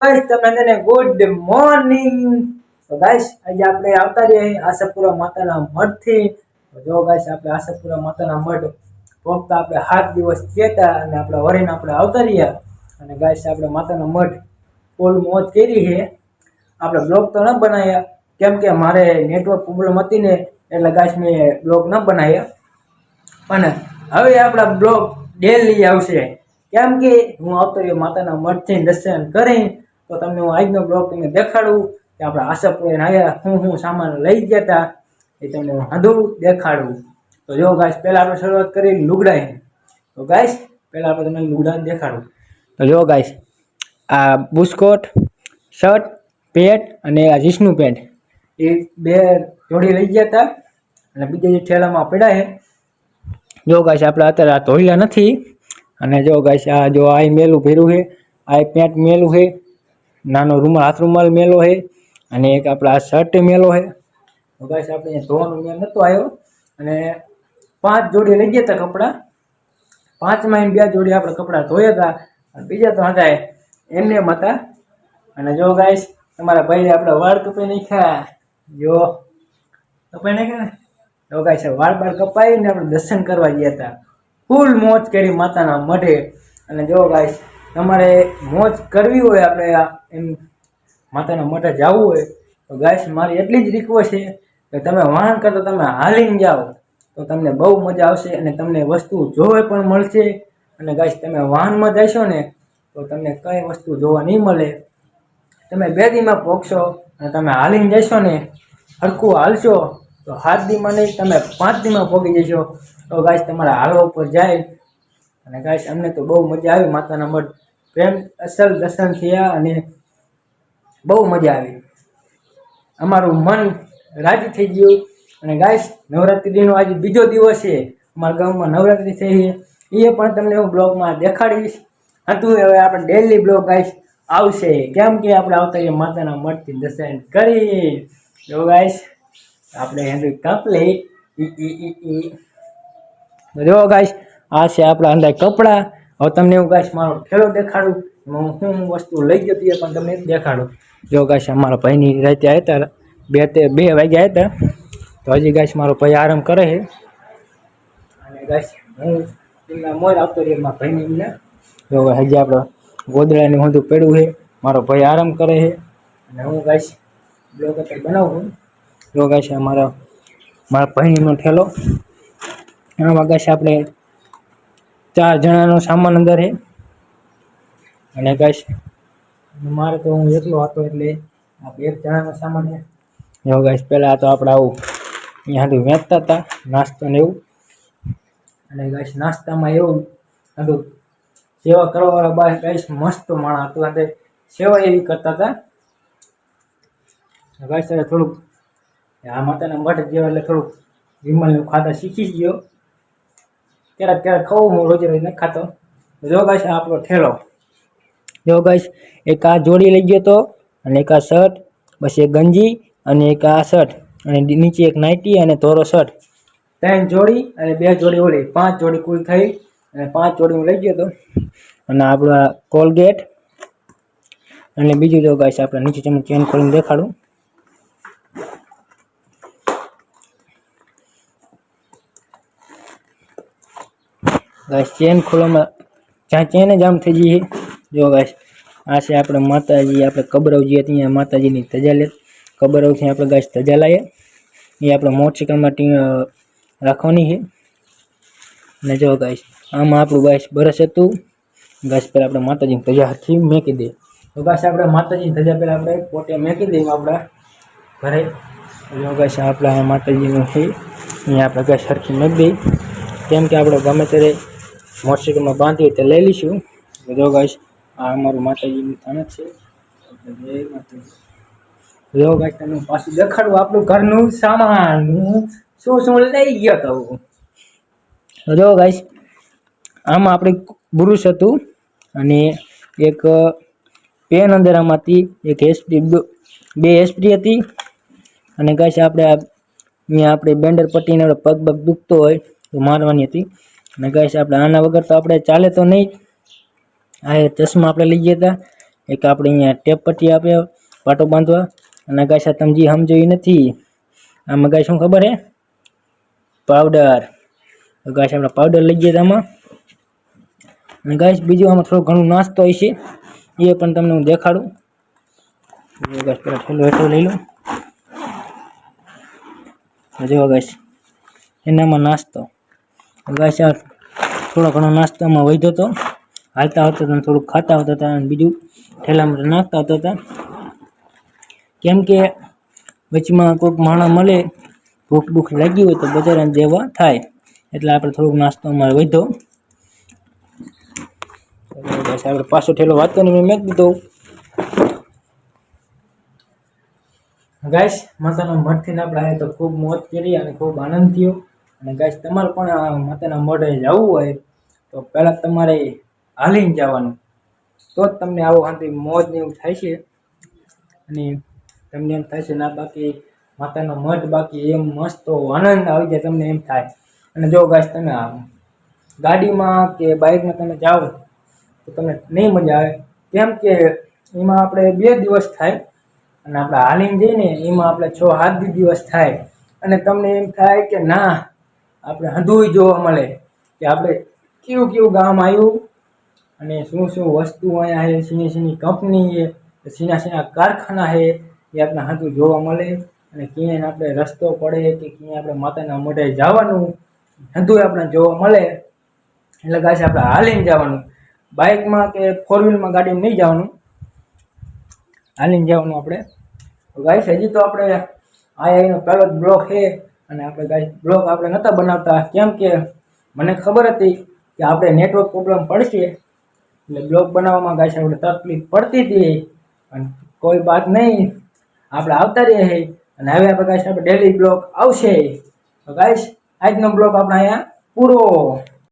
Guys તમને good morning. તો guys આજે આપણે આવતા રહ્યા આશાપુરા માતાના મઠથી। જો ગાઈસ આપણે આશાપુરા માતાના મઠ પહોંચતા આપણે 7 દિવસ થયા હતા અને આપણે વરીને આપણે આવતા રહ્યા। અને ગાઈસ આપણે માતાના મઠ ફૂલ મોજ કરી છે। આપણે બ્લોગ તો ન બનાવ્યા કેમ કે મારે નેટવર્ક પ્રોબ્લેમ હતી ને એટલે ગાઈસ મેં બ્લોગ ન બનાવ્યા, પણ હવે આપણા બ્લોગ ડેલી આવશે કેમ કે હું આવતો રહ્યો માતાના મઠથી દર્શન કરી। તો તમને હું આજનો બ્લોગ તમને દેખાડું કે આપણે આશાપુરા આવ્યા હું સામાન લઈ ગયા હતા એ તમને હું બધું દેખાડું। તો જો ગાઈસ પહેલા આપણે શરૂઆત કરી લુગડાની। તો ગાઈસ પહેલા આપણે તમને લુગડા દેખાડું। તો જો ગાઈસ આ બુસ્કોટ શર્ટ પેન્ટ અને આ જીન્સનું પેન્ટ એ બે જોડી લઈ ગયા હતા અને બીજા જે ઠેલામાં પડ્યા છે। જો ગાઈસ આપણે અત્યારે આ ધોઈલા નથી અને જો ગાઈસ આ જો આ મેલું ભર્યું છે, આ પેન્ટ મેલું છે, નાનો રૂમાલ હાથ રૂમાલ મેલો છે અને એક આપણા શર્ટ મેલો છે। તો ગાઈસ આપણે ધોવાનો મેળ નતો આવ્યો અને 5 જોડી લઈ ગયા હતા કપડાં। 5માં 2 જોડી આપણે કપડાં ધોયા હતા અને બીજા તો હતા એમને હતા। અને જો ગાઈસ તમારા ભાઈ આપણે વાળ કપાઈ નાખ્યા, જો કપાઈ નાખ્યા ને। તો ગાઈસ વાળ કપાઈને આપણે દર્શન કરવા ગયા હતા, ફૂલ મોજ કરી માતાના મઢે। અને જો ગાઈસ તમારે મોજ કરવી હોય આપણે એમ માતાના મઢે જવું હોય તો ગાઈસ મારી એટલી જ રિક્વેસ્ટ છે કે તમે વાહન કરતા તમે હાલીને જાઓ તો તમને બહુ મજા આવશે અને તમને વસ્તુ જોવે પણ મળશે। અને ગાઈસ તમે વાહનમાં જશો ને તો તમને કઈ વસ્તુ જોવા નહીં મળે। તમે 2 દીમાં પહોંચશો અને તમે હાલીને જશો ને હરખું હાલશો તો 7 દીમાં નહીં તમે 5 દીમાં પહોંચી જશો। તો ગાઈસ તમારા હાલવા ઉપર જાય। અને ગાઈસ અમને તો બહુ મજા આવી માતાના મઢ પ્રેમ અસલ દર્શન થયા અને બહુ મજા આવી, અમારું મન રાજી થઈ ગયું। અને ગાઈસ નવરાત્રિનો આજે બીજો દિવસ છે, અમારા ગામમાં નવરાત્રિ થઈ છે એ પણ તમને હું બ્લોગમાં દેખાડીશ। હતું હવે આપણે ડેલી બ્લોગ ગાઈસ આવશે કેમ કે આપણે આવતા માતાના મઠથી દર્શન કરી। જો ગાઈસ આપણે હેન્ડલ કમ્પ્લીટ જો ગાઈસ આ છે આપણા અંદર કપડાં। હવે તમને હું ગાઈસ મારો ઠેલો દેખાડું, હું વસ્તુ લઈ ગયો હતી પણ તમને દેખાડું। જો ગાઈસ અમારા ભાઈની રાતે આવ્યા હતા 2 વાગ્યા હતા તો હજી ગાઈસ મારો ભાઈ આરામ કરે છે। અને ગાઈસ હું એમના મોર આવતો રહ્યો મારા ભાઈને એમને। જો હજી આપણે ગોદડાને બધું પડ્યું છે, મારો ભાઈ આરામ કરે છે અને હું ગાઈસ બ્લોગ કંઈ બનાવું। જો ગાઈસ મારા ભાઈનો ઠેલો આમાં ગાઈસ આપણે 4 જણાનો સામાન અંદર છે। અને ગાઈસ મારે તો હું એકલો હતો એટલે આ 1 જણાનો સામાન છે। જો ગાઈસ પહેલાં તો આપણે આવું અહીંયા સુધી વેચતા હતા નાસ્તો ને એવું। અને ગાઈસ નાસ્તામાં એવું હતું સેવા કરવાવાળા બાય ગાઈસ મસ્ત માણસ હતું અને સેવા એવી કરતા હતા। ગાઈસ થોડુંક આ માતાના મઠ જેવા એટલે થોડુંક વિમલનું ખાતા શીખી ગયો, ક્યારેક ખાવું હું રોજ ન ખાતો। જો ગાઈસ આપણો ઠેલો, જો ગાઈસ એક આ જોડી લઈ ગયો તો અને એક આ શર્ટ, બસ એક ગંજી અને એક આ શર્ટ અને નીચે એક નાઇટી અને ધોરો શર્ટ, 3 જોડી અને 2 જોડી ઓલી 5 જોડી કુલ થઈ અને 5 જોડી હું લઈ ગયો તો। અને આપણા કોલગેટ અને બીજું જો ગાઈસ આપણે નીચે તમને ચેન ખોલીને દેખાડું। ગાઈસ ચેન ખોલવામાં જ્યાં ચેન જામ થઈ ગઈ છે। જો ગાઈસ આ છે આપણે માતાજી, આપણે કબરવજી હતી માતાજીની ધજા લે કબરવથી આપણે ગાઈસ ધજા લાવીએ એ આપણે મોટરસાઇકલમાં રાખવાની છે। અને જો ગાઈસ આમાં આપણું ગાઈસ બરસ હતું ગાઈસ પહેલાં આપણે માતાજીની ધજા હરખી મેકી દઈએ। તો ગાઈસ આપણે માતાજીની ધજા પહેલાં આપણે પોતે મેકી દઈએ આપણા ઘરે। જો ગાઈસ આપણા માતાજીનું છે અહીંયા આપણે ગાઈસ હરખી મેકી દઈએ કેમ કે આપણે ગમે ત્યારે મોટરસાઇકલમાં બાંધીએ તો લઈ લઈશું। જો ગાઈસ આ અમારું માતાજીનું સ્થાનક છે। જો ગાઈસ તમને પાછું દેખાડું આપણું ઘરનું સામાન હું શું લઈ ગયો તો। જો ગાઈસ આમાં આપણે બુરુશ હતું અને એક પેન અંદર આમાંથી એક એસપી 2 એસપી હતી। અને ગાઈસ આપણે અહીંયા આપણે બેન્ડર પટ્ટીને પગ દુખતો હોય તો મારવાની હતી। અને ગાઈસ આપણે આના વગર તો આપણે ચાલે તો નહીં। આ ચશ્મા આપણે લઈ ગયા હતા એક આપણે અહીંયા ટેપ પટ્ટી આપે પાટો બાંધવા, અને ગાઈસ આ તમે જે સમજો એ નથી, આમાં ગાઈસ શું ખબર હે, પાવડર. તો ગાઈસ આપણે પાવડર લઈ ગયા આમાં, અને ગાઈસ બીજું આમાં થોડું ઘણું નાસ્તો હોય છે, એ પણ તમને હું દેખાડું. ગાઈસ પેલા ઠેલો હેઠો લઈ લો. જો ગાઈસ એનામાં નાસ્તો. ગાઈસ આ થોડો ઘણો નાસ્તામાં વધ્યો હતો, હાલતા હતા તો થોડુંક ખાતા હોતા હતા, અને બીજું ઠેલામાં નાખતા હોતા હતા. કેમ કે વચમાં કોઈક માણસ મળે, ભૂખ લાગી હોય તો બજારમાં દેવા થાય, એટલે આપણે થોડુંક નાસ્તો અમારે વધ્યો. આપણે પાછો ઠેલો વાત કરીને મેં મેકી દીધો. ગાઈસ માતાના મઠથી આપણે આવ્યા તો ખૂબ મોજ કરી અને ખૂબ આનંદ થયો. અને ગાઈસ તમારે પણ માતાના મઢે જવું હોય તો પહેલાં તમારે હાલીને જવાનું, તો જ તમને આવો શાંતિ મોજ ને એવું થાય છે. અને તમને એમ થાય છે ના બાકી માતાનો મઠ બાકી એમ મસ્ત આનંદ આવી જાય, તમને એમ થાય. અને જો ગાઈસ તમે ગાડીમાં કે બાઇકમાં તમે જાઓ તો તમને નહીં મજા આવે, કેમ કે એમાં આપણે 2 દિવસ થાય, અને આપણે હાલીને જઈને એમાં આપણે 6-7 દિવસ થાય. અને તમને એમ થાય કે ના આપણે હંધુય જોવા મળે કે આપણે કેવું ગામ આવ્યું, અને શું વસ્તુ અહીંયા છે, સીની કંપની છે, સીના કારખાના છે, એ આપણે હંધું જોવા મળે. અને ક્યાંય આપણે રસ્તો પડે કે ક્યાંય આપણે માતાના મઢે જવાનું હંધું આપણે જોવા મળે. એટલે ગાઈસ આપણે હાલીને જવાનું, બાઇકમાં કે 4 વ્હીલમાં ગાડીમાં નહીં જવાનું, હાલીને જવાનું આપણે. ગાઈસ હજી તો આપણે એનો પહેલો જ બ્લોક છે, અને આપણે ગાઈસ બ્લોક આપણે નહોતા બનાવતા, કેમ કે મને ખબર હતી કે આપણે નેટવર્ક પ્રોબ્લેમ પડશે, એટલે બ્લોગ બનાવવામાં ગાઈસ આપણે તકલીફ પડતી હતી. અને કોઈ વાત નહીં, આપણે આવતા રહીએ. અને હવે આપણે ગાઈસ આપણે ડેલી બ્લોગ આવશે. તો ગાઈસ આજનો બ્લોગ આપણે અહીંયા પૂરો.